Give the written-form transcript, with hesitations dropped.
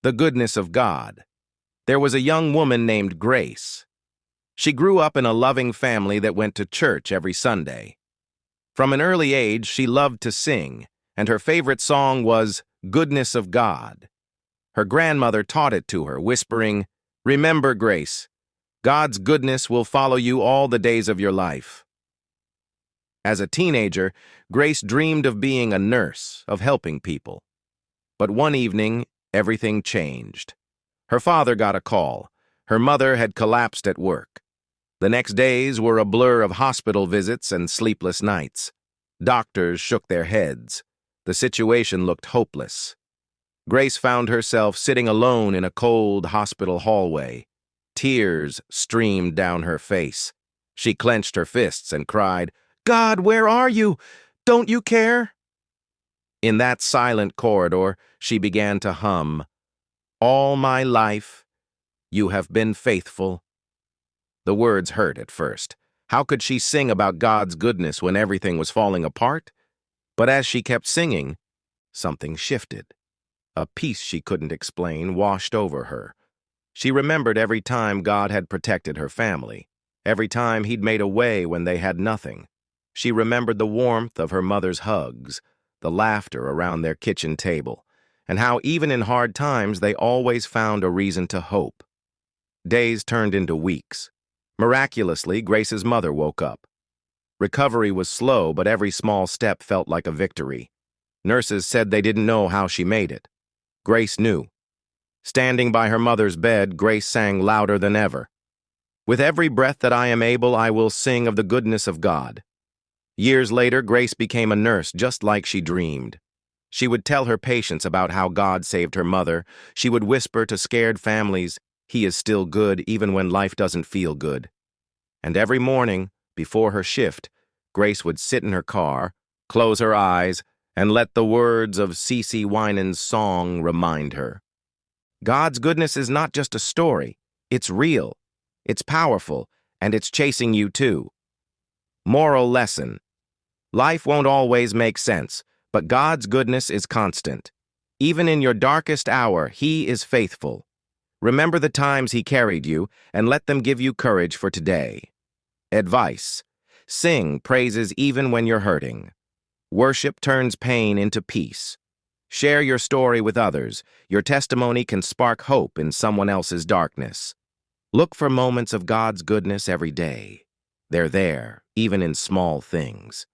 The goodness of God. There was a young woman named Grace. She grew up in a loving family that went to church every Sunday. From an early age, she loved to sing, and her favorite song was Goodness of God. Her grandmother taught it to her, whispering, "Remember, Grace, God's goodness will follow you all the days of your life." As a teenager, Grace dreamed of being a nurse, of helping people. But one evening, everything changed. Her father got a call. Her mother had collapsed at work. The next days were a blur of hospital visits and sleepless nights. Doctors shook their heads. The situation looked hopeless. Grace found herself sitting alone in a cold hospital hallway. Tears streamed down her face. She clenched her fists and cried, "God, where are you? Don't you care?" In that silent corridor, she began to hum, "All my life, you have been faithful." The words hurt at first. How could she sing about God's goodness when everything was falling apart? But as she kept singing, something shifted. A peace she couldn't explain washed over her. She remembered every time God had protected her family, every time He'd made a way when they had nothing. She remembered the warmth of her mother's hugs, the laughter around their kitchen table, and how even in hard times they always found a reason to hope. Days turned into weeks. Miraculously, Grace's mother woke up. Recovery was slow, but every small step felt like a victory. Nurses said they didn't know how she made it. Grace knew. Standing by her mother's bed, Grace sang louder than ever. "With every breath that I am able, I will sing of the goodness of God." Years later, Grace became a nurse just like she dreamed. She would tell her patients about how God saved her mother. She would whisper to scared families, "He is still good even when life doesn't feel good." And every morning, before her shift, Grace would sit in her car, close her eyes, and let the words of CeCe Winans' song remind her. God's goodness is not just a story. It's real, it's powerful, and it's chasing you too. Moral lesson. Life won't always make sense, but God's goodness is constant. Even in your darkest hour, He is faithful. Remember the times He carried you, and let them give you courage for today. Advice. Sing praises even when you're hurting. Worship turns pain into peace. Share your story with others. Your testimony can spark hope in someone else's darkness. Look for moments of God's goodness every day. They're there, even in small things.